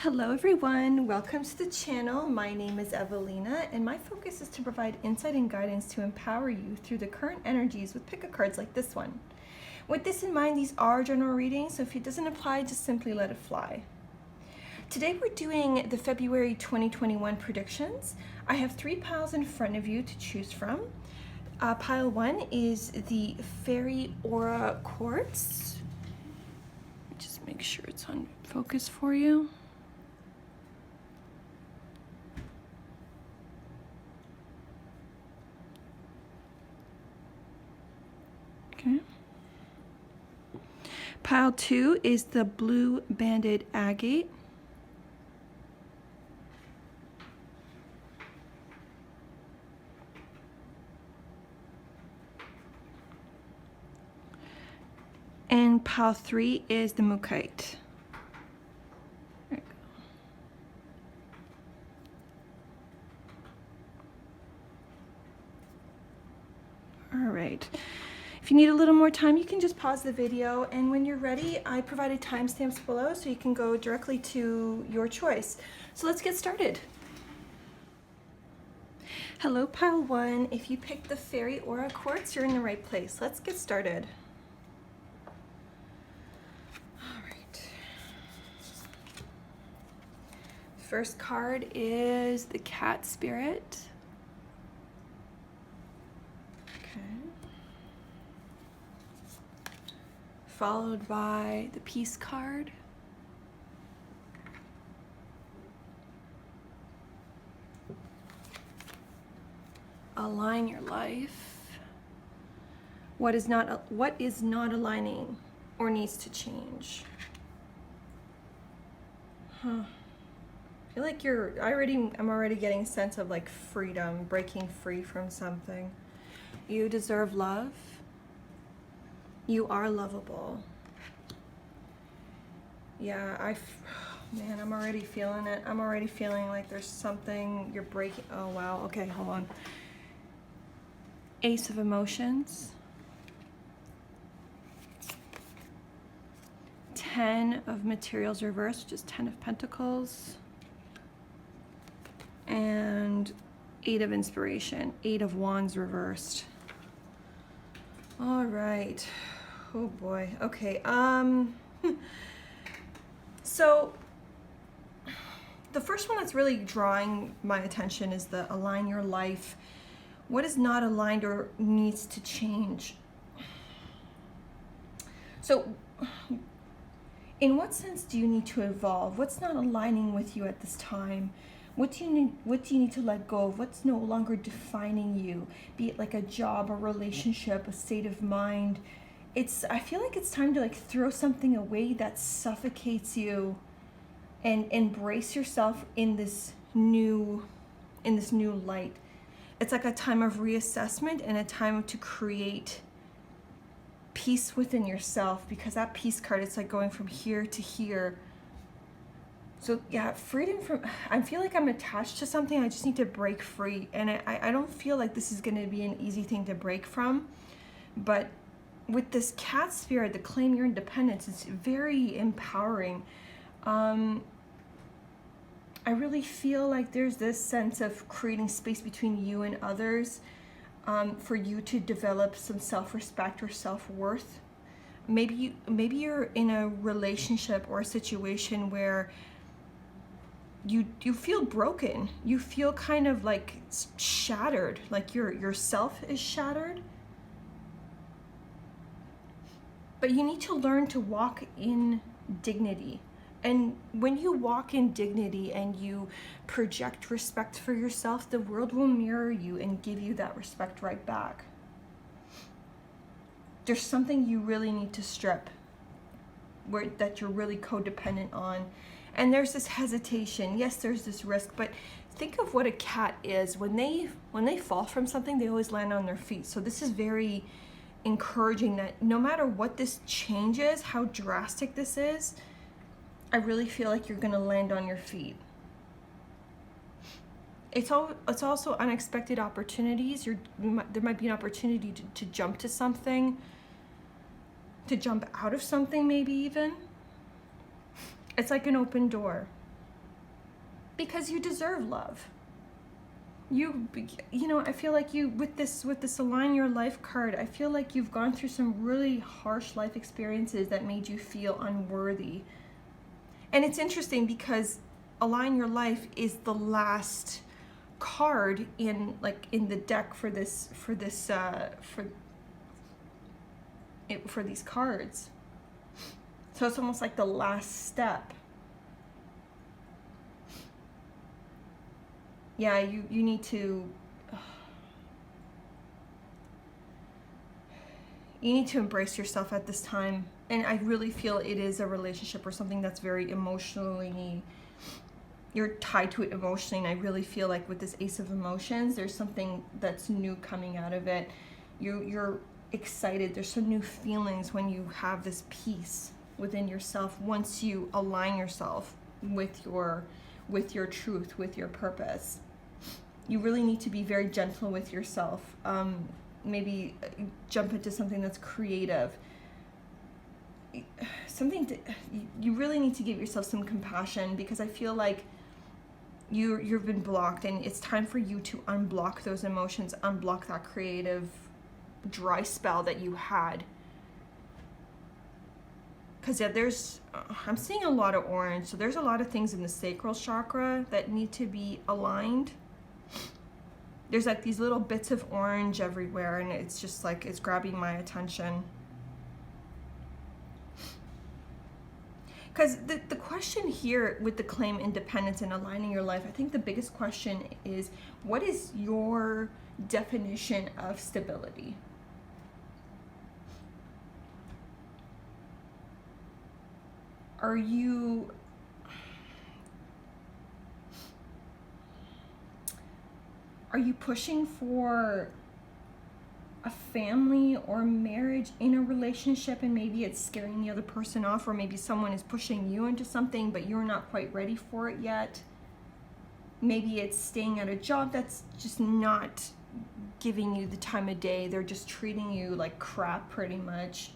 Hello everyone, welcome to the channel. My name is Evelina and my focus is to provide insight and guidance to empower you through the current energies with pick-a cards like this one. With this in mind, these are general readings, so if it doesn't apply, just simply let it fly. Today we're doing the February 2021 predictions. I have 3 piles in front of you to choose from. Pile 1 is the Fairy Aura Quartz. Just make sure it's on focus for you. Okay. Pile 2 is the Blue Banded Agate. And pile 3 is the Mukite. There you go. All right. If you need a little more time, you can just pause the video, and when you're ready, I provided timestamps below so you can go directly to your choice. So let's get started. Hello, pile 1. If you picked the Fairy Aura Quartz, you're in the right place. Let's get started. All right. First card is the Cat Spirit. Followed by the Peace card. Align your life. What is not aligning or needs to change? I feel like I'm already getting a sense of like freedom, breaking free from something. You deserve love. You are lovable. Yeah, man, I'm already feeling it. I'm already feeling like there's something you're breaking. Oh, wow. Okay, hold on. Ace of Emotions. 10 of Materials reversed, which is 10 of Pentacles. And 8 of Inspiration, 8 of Wands reversed. All right. Oh boy. Okay. So the first one that's really drawing my attention is the align your life. What is not aligned or needs to change? So in what sense do you need to evolve? What's not aligning with you at this time? What do you need to let go of? What's no longer defining you? Be it like a job, a relationship, a state of mind. I feel like it's time to like throw something away that suffocates you and embrace yourself in this new light. It's like a time of reassessment and a time to create peace within yourself, because that peace card, it's like going from here to here. So yeah, freedom from, I feel like I'm attached to something. I just need to break free. And I don't feel like this is going to be an easy thing to break from. But with this Cat Spirit, the claim your independence, it's very empowering. I really feel like there's this sense of creating space between you and others, for you to develop some self-respect or self-worth. Maybe you're in a relationship or a situation where you feel broken. You feel kind of like shattered, like your self is shattered. But you need to learn to walk in dignity. And when you walk in dignity and you project respect for yourself, the world will mirror you and give you that respect right back. There's something you really need to strip, that you're really codependent on. And there's this hesitation. Yes, there's this risk, but think of what a cat is. When they fall from something, they always land on their feet. So this is very encouraging that no matter what this change is, how drastic this is, I really feel like you're gonna land on your feet. It's also unexpected opportunities. There might be an opportunity to jump to something, to jump out of something maybe even. It's like an open door. because you deserve love. You know, I feel like you, with this Align Your Life card, I feel like you've gone through some really harsh life experiences that made you feel unworthy. And it's interesting because Align Your Life is the last card in the deck for these cards. So it's almost like the last step. Yeah, you need to embrace yourself at this time. And I really feel it is a relationship or something that's very emotionally, you're tied to it emotionally. And I really feel like with this Ace of Emotions, there's something that's new coming out of it. You're excited. There's some new feelings when you have this peace within yourself, once you align yourself with your truth, with your purpose. You really need to be very gentle with yourself. Maybe jump into something that's creative. You really need to give yourself some compassion, because I feel like you've been blocked, and it's time for you to unblock those emotions, unblock that creative dry spell that you had. Because I'm seeing a lot of orange, so there's a lot of things in the sacral chakra that need to be aligned. There's like these little bits of orange everywhere, and it's just like, it's grabbing my attention. Because the question here with the claim independence and aligning your life, I think the biggest question is, what is your definition of stability? Are you pushing for a family or marriage in a relationship, and maybe it's scaring the other person off, or maybe someone is pushing you into something but you're not quite ready for it yet? Maybe it's staying at a job that's just not giving you the time of day. They're just treating you like crap pretty much.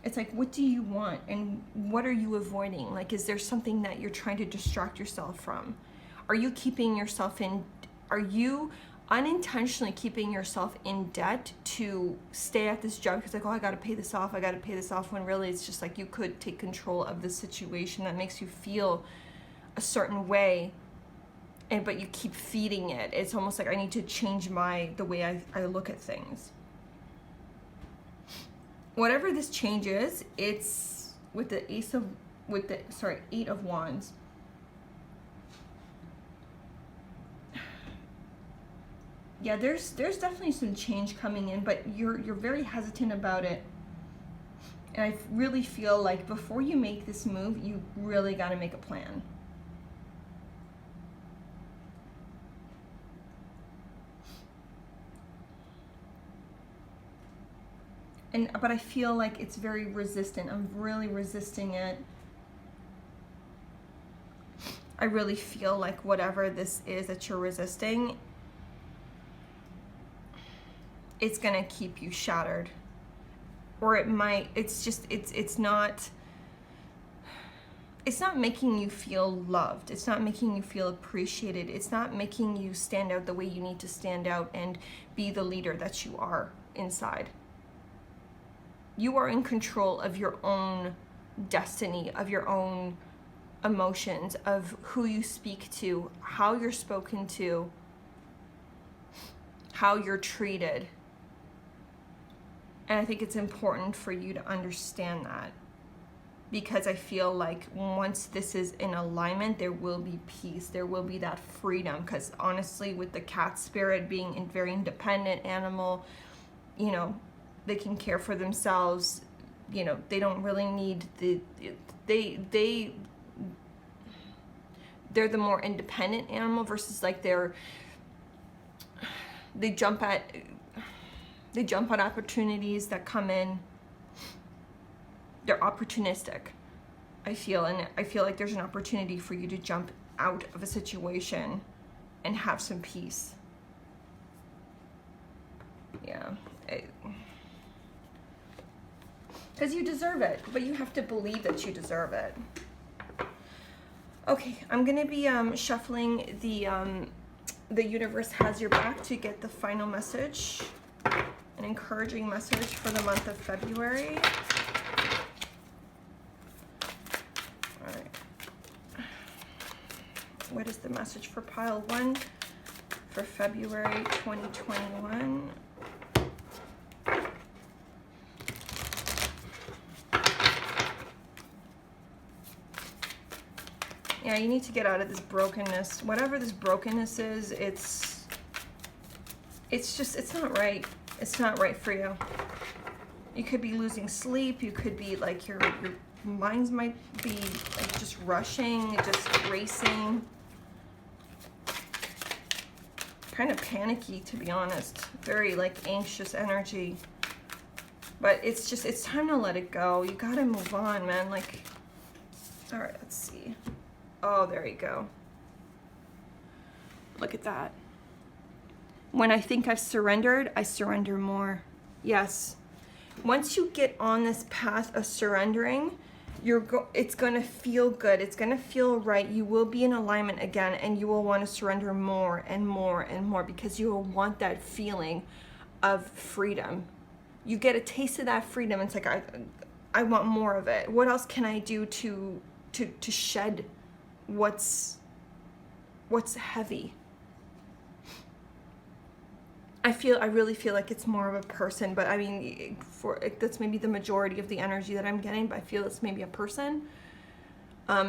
It's like, what do you want, and what are you avoiding? Like, is there something that you're trying to distract yourself from? Are you keeping yourself in, are you unintentionally keeping yourself in debt to stay at this job? Because like, oh, I got to pay this off, when really it's just like, you could take control of the situation that makes you feel a certain way, but you keep feeding it. It's almost like, I need to change the way I look at things. Whatever this change is, it's with the Eight of Wands. Yeah, there's definitely some change coming in, but you're very hesitant about it. And I really feel like before you make this move, you really got to make a plan. But I feel like it's very resistant. I'm really resisting it. I really feel like whatever this is that you're resisting, it's gonna keep you shattered. Or it might, it's not making you feel loved. It's not making you feel appreciated. It's not making you stand out the way you need to stand out and be the leader that you are inside. You are in control of your own destiny, of your own emotions, of who you speak to, how you're spoken to, how you're treated. And I think it's important for you to understand that, because I feel like once this is in alignment, there will be peace. There will be that freedom. Because honestly, with the cat spirit being a very independent animal, you know, they can care for themselves. You know, they don't really need they're the more independent animal versus like they jump at opportunities that come in. They're opportunistic, I feel, and I feel like there's an opportunity for you to jump out of a situation and have some peace. Yeah. Because you deserve it, but you have to believe that you deserve it. Okay, I'm gonna be shuffling the universe has your back to get the final message, an encouraging message for the month of February. All right. What is the message for pile 1 for February 2021? Yeah, you need to get out of this brokenness. Whatever this brokenness is, it's not right. It's not right for you. You could be losing sleep. You could be like your minds might be like just rushing, just racing. Kind of panicky, to be honest. Very like anxious energy. But it's time to let it go. You gotta move on, man. Like, all right, let's see. Oh, there you go. Look at that. When I think I've surrendered, I surrender more. Yes. Once you get on this path of surrendering, it's going to feel good. It's going to feel right. You will be in alignment again, and you will want to surrender more and more and more because you will want that feeling of freedom. You get a taste of that freedom. It's like, I want more of it. What else can I do to shed what's heavy? I really feel like it's more of a person, but I mean, that's maybe the majority of the energy that I'm getting, but I feel it's maybe a person.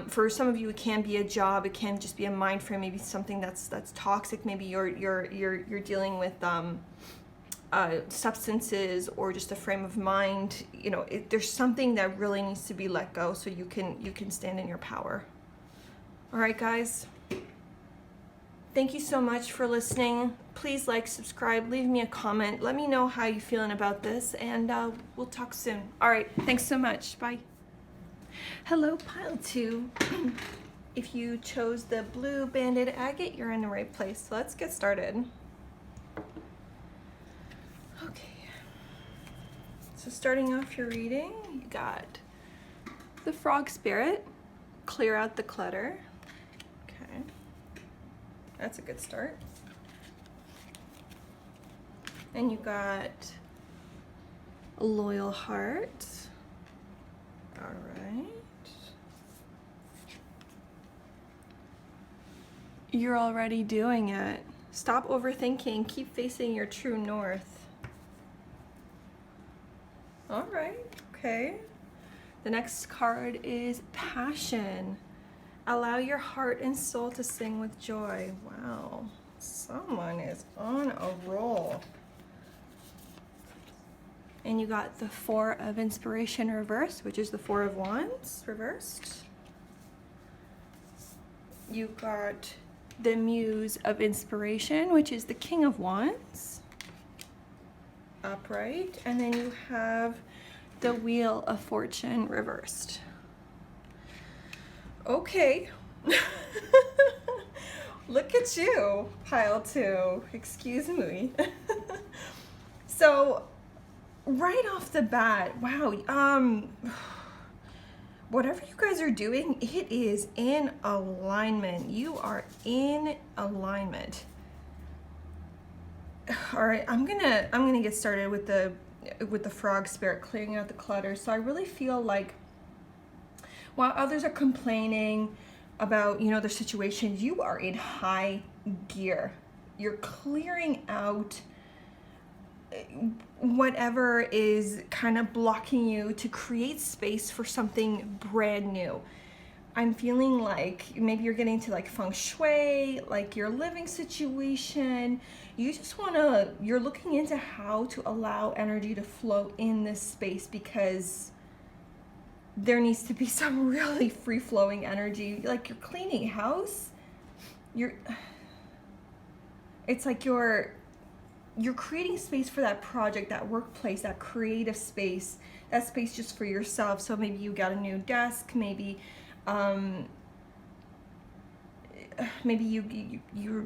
For some of you, it can be a job, it can just be a mind frame, maybe something that's toxic. Maybe you're dealing with substances or just a frame of mind. You know, there's something that really needs to be let go so you can stand in your power. All right, guys. Thank you so much for listening. Please like, subscribe, leave me a comment. Let me know how you're feeling about this, and we'll talk soon. All right, thanks so much. Bye. Hello, pile 2. If you chose the blue banded agate, you're in the right place. So let's get started. Okay. So starting off your reading, you got the frog spirit. Clear out the clutter. Okay. That's a good start. And you got a loyal heart. All right. You're already doing it. Stop overthinking. Keep facing your true north. All right. Okay. The next card is passion. Allow your heart and soul to sing with joy. Wow. Someone is on a roll. And you got the 4 of inspiration reversed, which is the 4 of wands reversed. You got the muse of inspiration, which is the king of wands, upright. And then you have the wheel of fortune reversed. Okay. Look at you, pile 2. Excuse me. So right off the bat, wow, whatever you guys are doing, it is in alignment. You are in alignment. All right, I'm gonna get started with the frog spirit, clearing out the clutter. So I really feel like while others are complaining about, you know, their situations, you are in high gear. You're clearing out whatever is kind of blocking you to create space for something brand new. I'm feeling like maybe you're getting to like feng shui, like your living situation. You just you're looking into how to allow energy to flow in this space, because there needs to be some really free-flowing energy. Like you're cleaning house, it's like you're creating space for that project, that workplace, that creative space, that space just for yourself. So maybe you got a new desk, maybe you're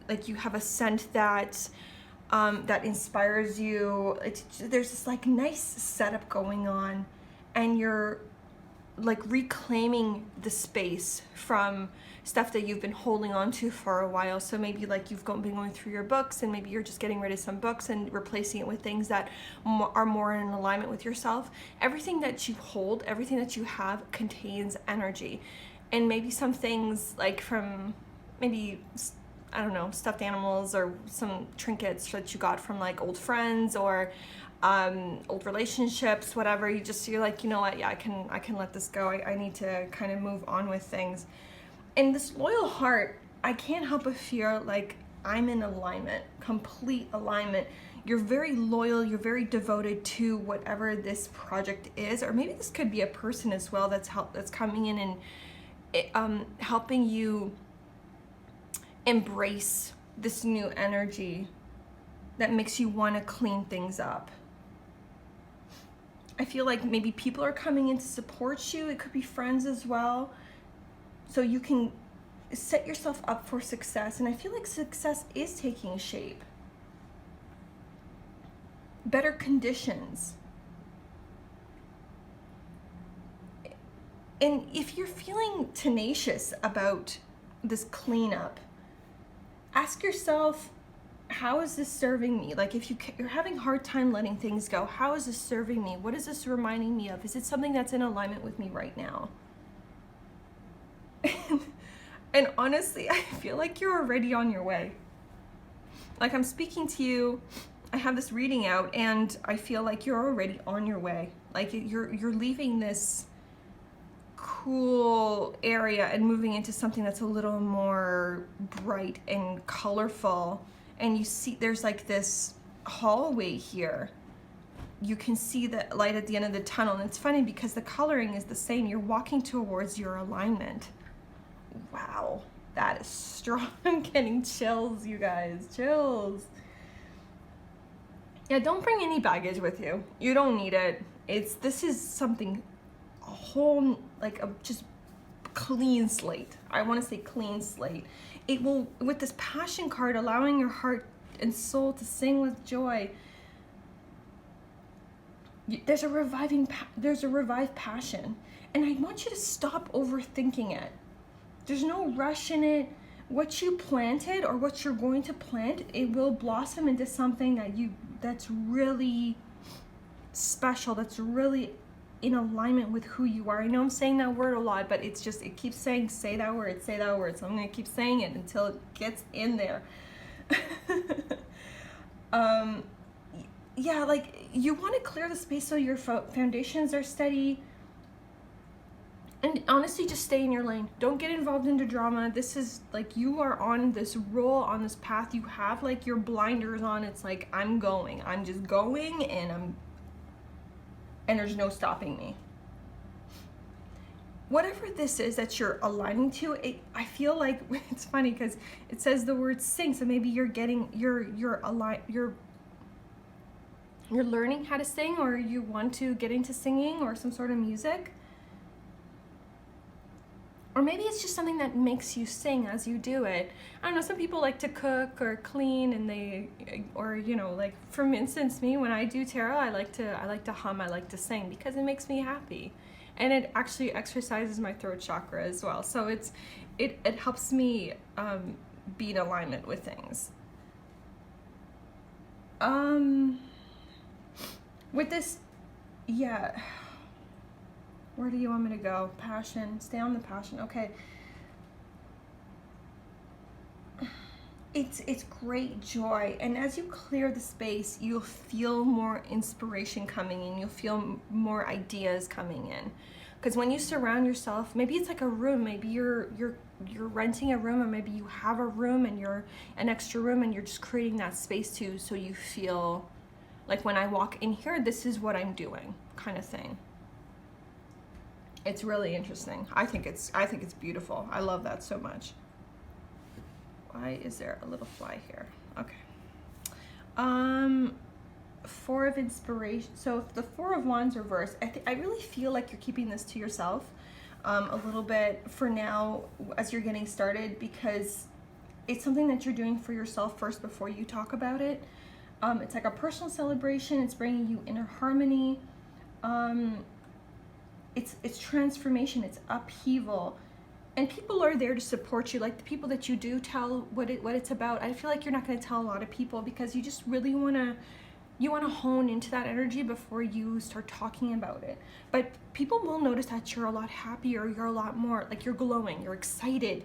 like you have a scent that that inspires you. There's this like nice setup going on, and you're like reclaiming the space from stuff that you've been holding on to for a while. So maybe like you've been going through your books, and maybe you're just getting rid of some books and replacing it with things that are more in alignment with yourself. Everything that you hold, everything that you have contains energy. And maybe some things like from maybe, I don't know, stuffed animals or some trinkets that you got from like old friends or old relationships, whatever, you're like, you know what, yeah, I can let this go. I need to kind of move on with things. And this loyal heart, I can't help but feel like I'm in alignment, complete alignment. You're very loyal, you're very devoted to whatever this project is, or maybe this could be a person as well that's coming in and helping you embrace this new energy that makes you want to clean things up. I feel like maybe people are coming in to support you. It could be friends as well. So you can set yourself up for success. And I feel like success is taking shape. Better conditions. And if you're feeling tenacious about this cleanup, ask yourself, how is this serving me? Like if you're having a hard time letting things go, how is this serving me? What is this reminding me of? Is it something that's in alignment with me right now? And honestly, I feel like you're already on your way. Like I'm speaking to you, I have this reading out, and I feel like you're already on your way. Like you're leaving this cool area and moving into something that's a little more bright and colorful. And you see there's like this hallway here. You can see the light at the end of the tunnel. And it's funny because the coloring is the same. You're walking towards your alignment. Wow, that is strong. I'm getting chills, you guys, chills. Yeah, don't bring any baggage with you. You don't need it. This is something, a whole, like a just clean slate. I want to say clean slate. It will, with this passion card, allowing your heart and soul to sing with joy. There's a revived passion. And I want you to stop overthinking it. There's no rush in it. What you planted or what you're going to plant, it will blossom into something that's really special, that's really in alignment with who you are. I know I'm saying that word a lot, but it's just, it keeps saying, say that word. So I'm going to keep saying it until it gets in there. Yeah, like you want to clear the space so your foundations are steady. And honestly, just stay in your lane. Don't get involved into drama. This is like, you are on this roll, on this path. You have like your blinders on. It's like, I'm just going, and there's no stopping me. Whatever this is that you're aligning to, I feel like it's funny because it says the word sing. So maybe you're learning how to sing, or you want to get into singing or some sort of music. Or maybe it's just something that makes you sing as you do it. I don't know, some people like to cook or clean, and or you know, like for instance, me, when I do tarot, I like to hum, I like to sing because it makes me happy. And it actually exercises my throat chakra as well. So it helps me be in alignment with things. With this, yeah. Where do you want me to go? Passion. Stay on the passion. Okay. It's great joy. And as you clear the space, you'll feel more inspiration coming in. You'll feel more ideas coming in. Because when you surround yourself, maybe it's like a room. Maybe you're renting a room, or maybe you have a room and you're an extra room, and you're just creating that space too, so you feel like when I walk in here, this is what I'm doing, kind of thing. It's really interesting. I think it's beautiful. I love that so much. Why is there a little fly here? Okay. 4 of inspiration. So the 4 of Wands reversed. I really feel like you're keeping this to yourself a little bit for now as you're getting started, because it's something that you're doing for yourself first before you talk about it. It's like a personal celebration. It's bringing you inner harmony. it's transformation, it's upheaval. And people are there to support you, like the people that you do tell what it's about. I feel like you're not going to tell a lot of people because you just really want to hone into that energy before you start talking about it. But people will notice that you're a lot happier, you're a lot more, like you're glowing, you're excited.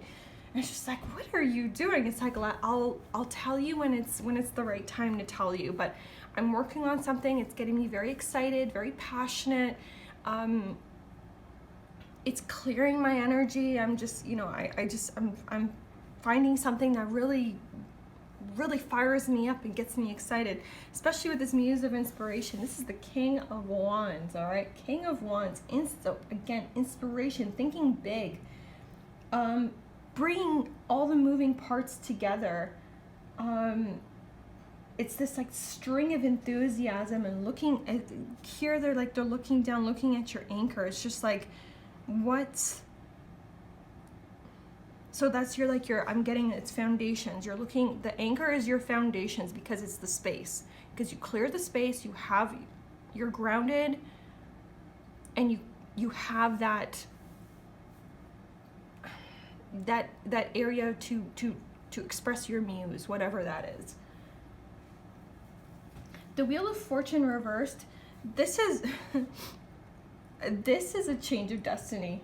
And it's just like, what are you doing? It's like, I'll tell you when it's the right time to tell you. But I'm working on something. It's getting me very excited, very passionate. It's clearing my energy. I'm just, you know, I'm finding something that really fires me up and gets me excited, especially with this Muse of Inspiration. This is the King of Wands, all right? King of Wands. So again, inspiration, thinking big, bringing all the moving parts together. It's this like string of enthusiasm, and looking at here, they're looking down, looking at your anchor. It's just like, so that's I'm getting its foundations. You're looking, the anchor is your foundations because it's the space. Because you clear the space, you're grounded, and you have that area to express your muse, whatever that is. The Wheel of Fortune reversed. This is a change of destiny.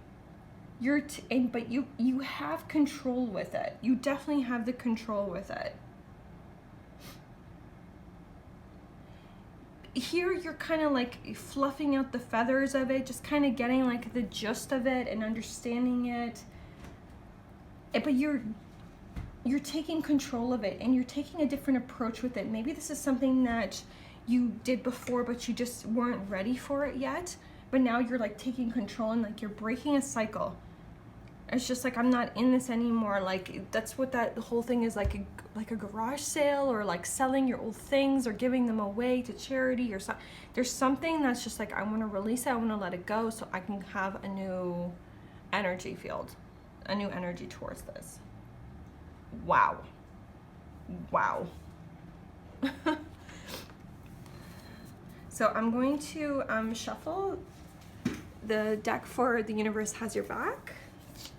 But you have control with it. You definitely have the control with it. Here you're kind of like fluffing out the feathers of it, just kind of getting like the gist of it and understanding it. But you're taking control of it, and you're taking a different approach with it. Maybe this is something that you did before, but you just weren't ready for it yet. But now you're like taking control, and like you're breaking a cycle. It's just like, I'm not in this anymore. Like that's what that whole thing is, like a garage sale, or like selling your old things or giving them away to charity or something. There's something that's just like, I want to release it, I want to let it go so I can have a new energy field, a new energy towards this. Wow. So I'm going to shuffle the deck for The Universe Has Your Back,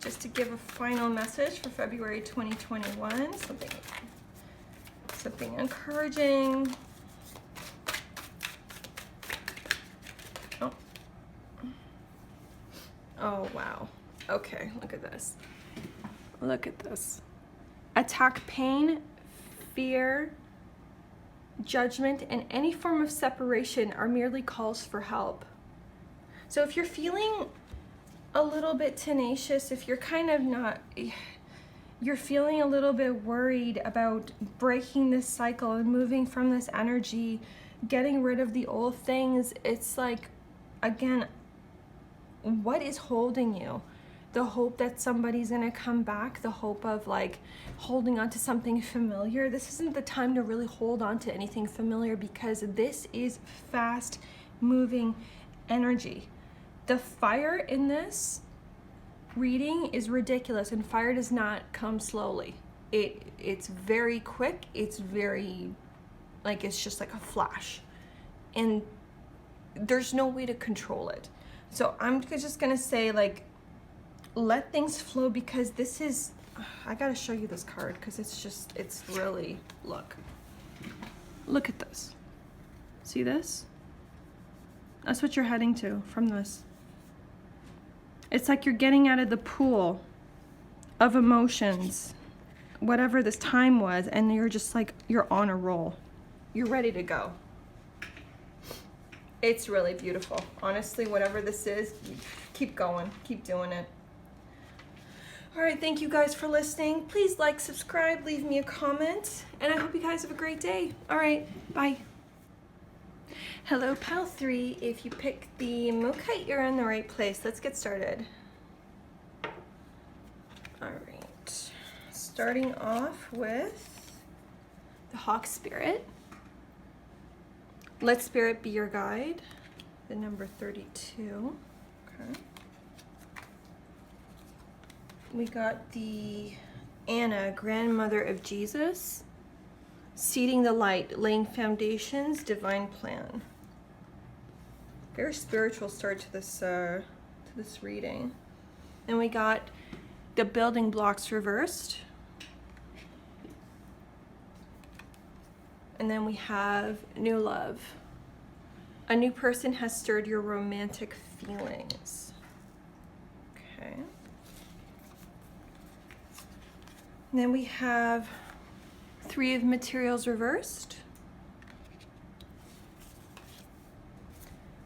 just to give a final message for February 2021. Something encouraging. Oh wow. Okay, look at this. Look at this. Attack pain, fear, judgment, and any form of separation are merely calls for help. So if you're feeling a little bit tenacious, if you're kind of not, you're feeling a little bit worried about breaking this cycle and moving from this energy, getting rid of the old things, it's like, again, what is holding you? The hope that somebody's gonna come back, the hope of like holding on to something familiar. This isn't the time to really hold on to anything familiar, because this is fast moving energy. The fire in this reading is ridiculous, and fire does not come slowly. It's very quick, it's very, like, it's just like a flash, and there's no way to control it. So I'm just gonna say, like, let things flow, because this is, I gotta show you this card, because it's really, look at this. See this? That's what you're heading to from this. It's like you're getting out of the pool of emotions, whatever this time was, and you're just like, you're on a roll. You're ready to go. It's really beautiful. Honestly, whatever this is, keep going, keep doing it. All right, thank you guys for listening. Please like, subscribe, leave me a comment, and I hope you guys have a great day. All right, bye. Hello, Pal 3. If you picked the Mookite, you're in the right place. Let's get started. All right, starting off with the Hawk Spirit. Let Spirit be your guide, the number 32. Okay. We got the Anna, Grandmother of Jesus, seeding the light, laying foundations, divine plan. Very spiritual start to this this reading. And we got the building blocks reversed. And then we have new love. A new person has stirred your romantic feelings. Okay. And then we have three of materials reversed.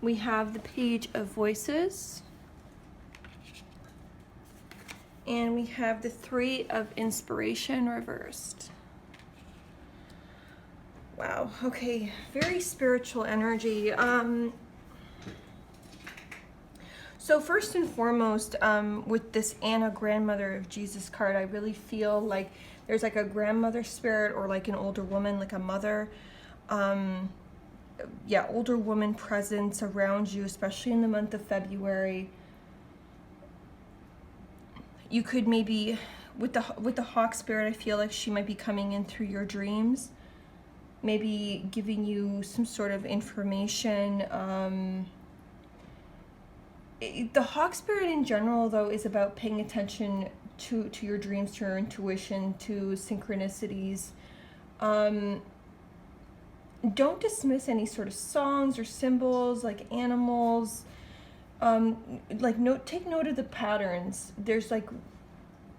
We have the page of voices. And we have the three of inspiration reversed. Wow, okay, very spiritual energy. So first and foremost, with this Anna, grandmother of Jesus card, I really feel like there's like a grandmother spirit or like an older woman, like a mother. Yeah, older woman presence around you, especially in the month of February. You could maybe, with the hawk spirit, I feel like she might be coming in through your dreams. Maybe giving you some sort of information. The hawk spirit in general, though, is about paying attention to your dreams, to your intuition, to synchronicities. Don't dismiss any sort of songs or symbols, like animals. Take note of the patterns. There's like,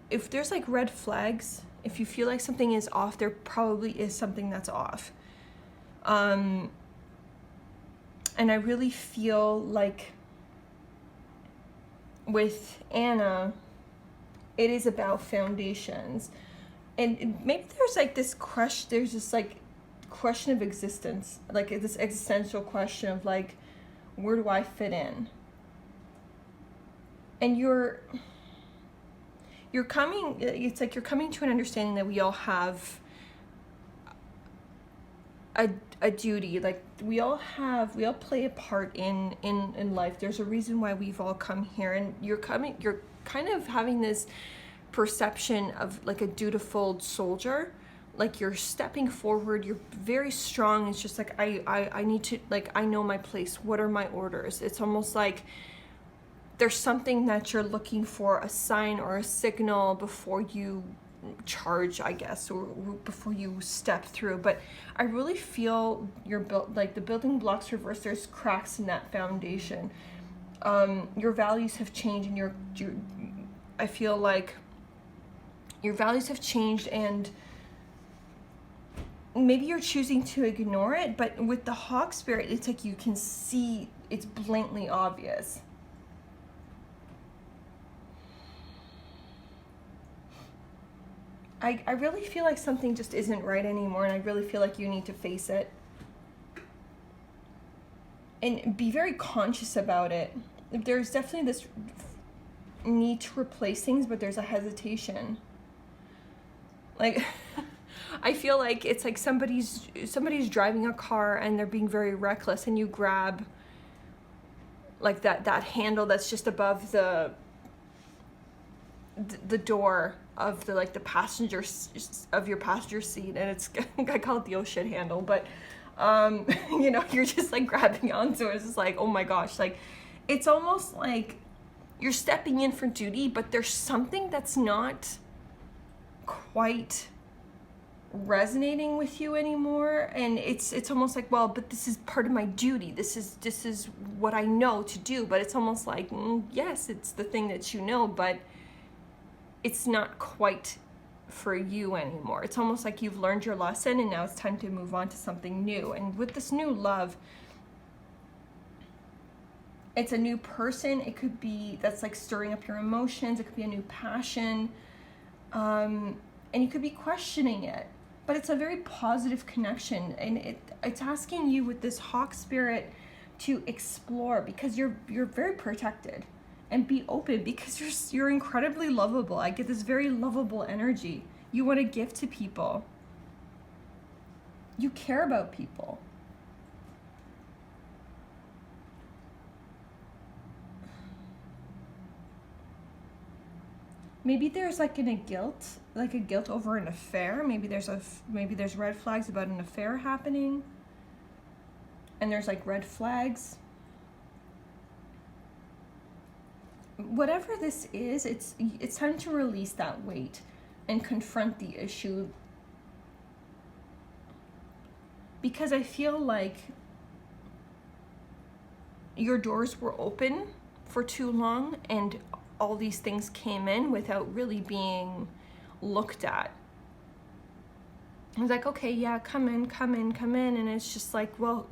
if there's like red flags, if you feel like something is off, there probably is something that's off. And I really feel like with Anna, it is about foundations. And maybe there's like this crush, there's this like question of existence, like this existential question of like, where do I fit in? And you're coming, it's like you're coming to an understanding that we all have a duty. Like we all play a part in life. There's a reason why we've all come here, and you're kind of having this perception of like a dutiful soldier. Like you're stepping forward, you're very strong. It's just like I need to, like, I know my place. What are my orders? It's almost like there's something that you're looking for, a sign or a signal before you charge, I guess, or before you step through. But I really feel you're built, like the building blocks reverse, there's cracks in that foundation. Your values have changed, and I feel like your values have changed, and maybe you're choosing to ignore it, but with the hawk spirit, it's like you can see it's blatantly obvious. I really feel like something just isn't right anymore, and I really feel like you need to face it. And be very conscious about it. There's definitely this need to replace things, but there's a hesitation. Like, I feel like it's like somebody's driving a car and they're being very reckless, and you grab like that handle that's just above the door of the like the passenger of your passenger seat, and it's I call it the oh shit handle, but you know, you're just like grabbing onto it. It's just like, oh my gosh, like it's almost like you're stepping in for duty, but there's something that's not quite resonating with you anymore, and it's almost like, well, but this is part of my duty, this is what I know to do. But it's almost like, yes, it's the thing that you know, but it's not quite for you anymore. It's almost like you've learned your lesson, and now it's time to move on to something new. And with this new love, it's a new person. It could be that's like stirring up your emotions. It could be a new passion, and you could be questioning it. But it's a very positive connection, and it's asking you with this hawk spirit to explore, because you're very protected, and be open, because you're incredibly lovable. I get this very lovable energy. You want to give to people. You care about people. Maybe there's like a guilt over an affair. Maybe there's red flags about an affair happening, and there's like red flags. whatever this is, it's time to release that weight and confront the issue. Because I feel like your doors were open for too long and all these things came in without really being looked at. I was like, okay, yeah, come in. And it's just like, well,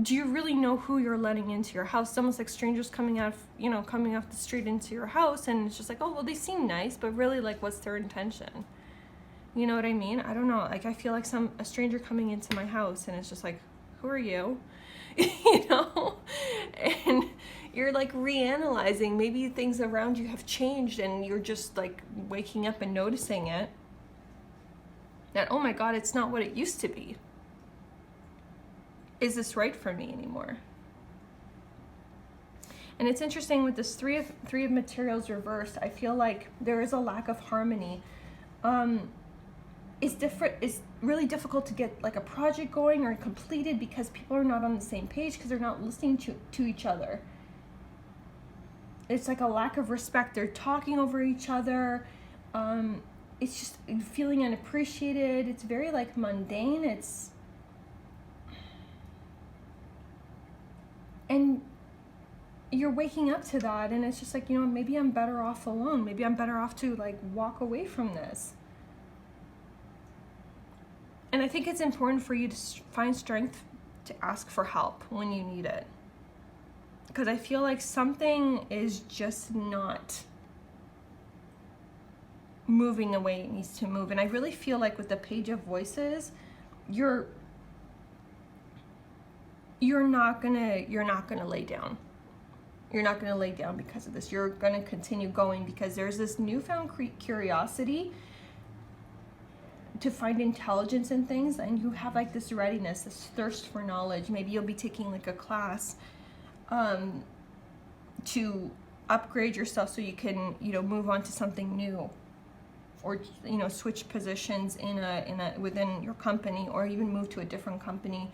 do you really know who you're letting into your house? It's almost like strangers coming off the street into your house, and it's just like, oh, well, they seem nice, but really, like, what's their intention? You know what I mean? I don't know. Like, I feel like a stranger coming into my house, and it's just like, who are you? You know? And you're like reanalyzing. Maybe things around you have changed, and you're just like waking up and noticing it. That, oh my God, it's not what it used to be. Is this right for me anymore? And it's interesting with this three of materials reversed. I feel like there is a lack of harmony. It's really difficult to get like a project going or completed because people are not on the same page, because they're not listening to each other. It's like a lack of respect. They're talking over each other. It's just feeling unappreciated. It's very like mundane. And you're waking up to that, and it's just like, you know, maybe I'm better off alone. Maybe I'm better off to like walk away from this. And I think it's important for you to find strength to ask for help when you need it. Because I feel like something is just not moving the way it needs to move. And I really feel like with the Page of Voices, you're not gonna lay down. You're not gonna lay down because of this. You're gonna continue going because there's this newfound curiosity to find intelligence in things, and you have like this readiness, this thirst for knowledge. Maybe you'll be taking like a class to upgrade yourself so you can, you know, move on to something new, or, you know, switch positions within your company, or even move to a different company,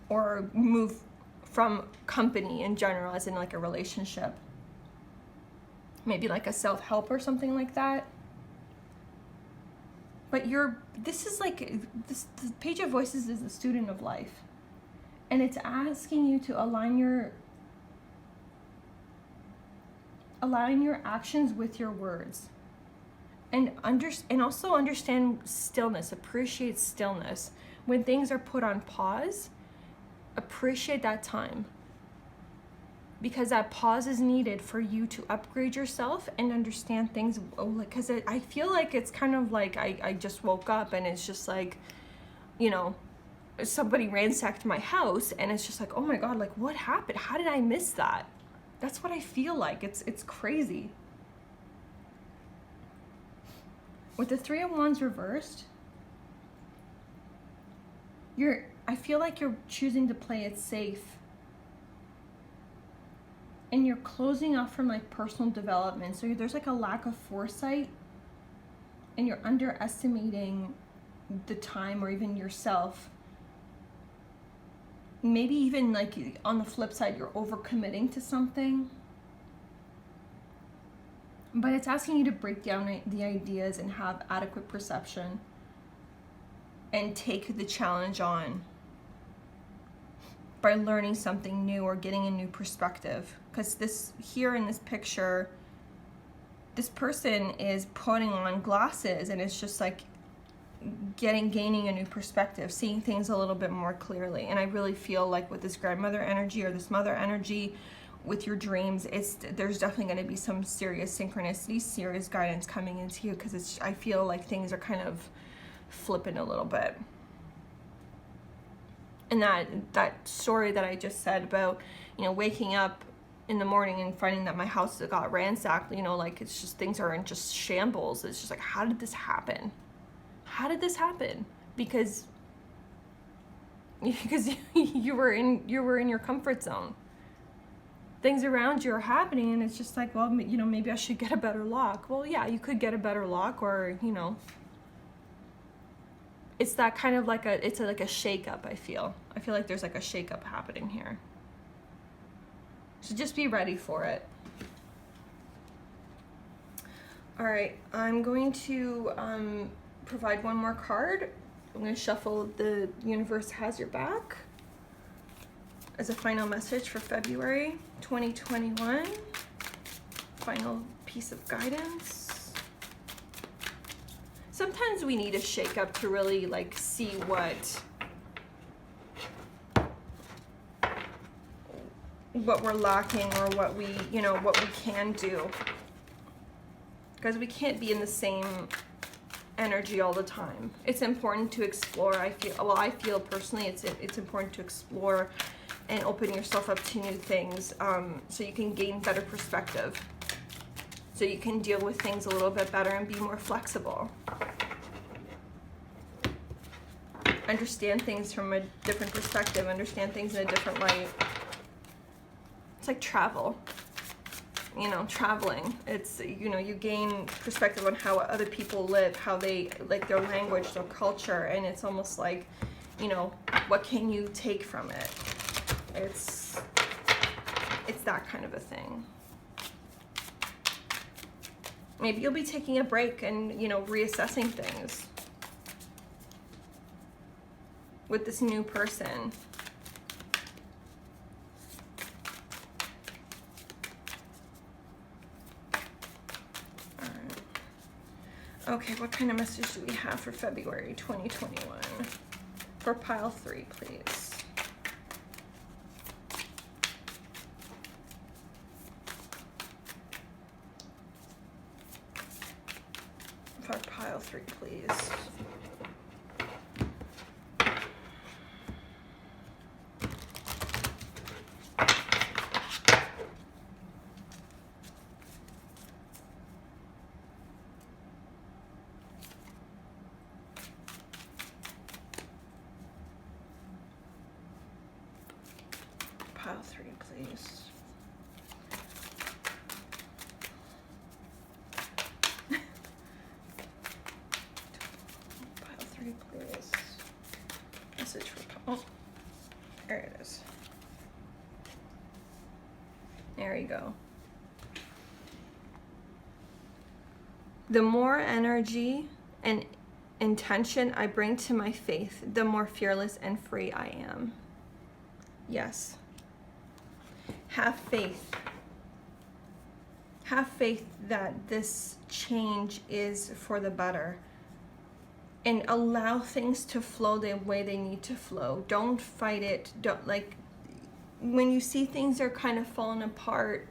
or move from company in general, as in like a relationship, maybe like a self-help or something like that. But the Page of Voices is a student of life, and it's asking you to align your actions with your words, and also understand stillness. Appreciate stillness when things are put on pause. Appreciate that time, because that pause is needed for you to upgrade yourself and understand things. Because I feel like it's kind of like I just woke up and it's just like, you know, somebody ransacked my house, and it's just like, oh my God, like what happened? How did I miss that? That's what I feel like. It's crazy. With the Three of Wands reversed, I feel like you're choosing to play it safe. And you're closing off from like personal development. So there's like a lack of foresight, and you're underestimating the time, or even yourself. Maybe even like on the flip side, you're overcommitting to something. But it's asking you to break down the ideas and have adequate perception and take the challenge on by learning something new or getting a new perspective. Because this here in this picture, this person is putting on glasses, and it's just like gaining a new perspective, seeing things a little bit more clearly. And I really feel like with this grandmother energy or this mother energy with your dreams, there's definitely going to be some serious synchronicity, serious guidance coming into you, because I feel like things are kind of flipping a little bit. And that story that I just said about, you know, waking up in the morning and finding that my house got ransacked, you know, like it's just, things are in just shambles. It's just like, how did this happen? How did this happen? Because you were in your comfort zone. Things around you are happening, and it's just like, well, you know, maybe I should get a better lock. Well, yeah, you could get a better lock, or, you know, it's that kind of like it's like a shake-up. I feel like there's like a shake-up happening here. So just be ready for it. All right, I'm going to provide one more card. I'm going to shuffle The Universe Has Your Back as a final message for February 2021. Final piece of guidance. Sometimes we need a shake up to really like see what we're lacking or what we, you know, what we can do. Because we can't be in the same energy all the time. It's important to explore. I feel personally it's important to explore and open yourself up to new things, so you can gain better perspective, so you can deal with things a little bit better and be more flexible. Understand things from a different perspective, understand things in a different light. It's like travel. You know, traveling, it's, you know, you gain perspective on how other people live, how they, like, their language, their culture, and it's almost like, you know, what can you take from it? It's that kind of a thing. Maybe you'll be taking a break and, you know, reassessing things with this new person. Okay, what kind of message do we have for February 2021? For pile 3, please. For pile 3, please. Pile 3, please. Pile 3, please. Message for pile. Oh, there it is. There you go. The more energy and intention I bring to my faith, the more fearless and free I am. Yes. Have faith. Have faith that this change is for the better. And allow things to flow the way they need to flow. Don't fight it. Don't, like, when you see things are kind of falling apart,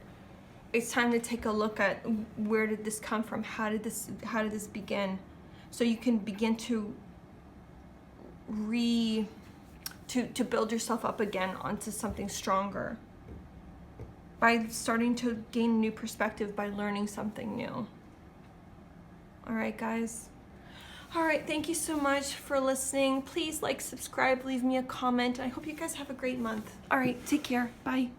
it's time to take a look at where did this come from? How did this begin? So you can begin to build yourself up again onto something stronger. By starting to gain new perspective, by learning something new. All right, guys. All right, thank you so much for listening. Please like, subscribe, leave me a comment. I hope you guys have a great month. All right, take care. Bye.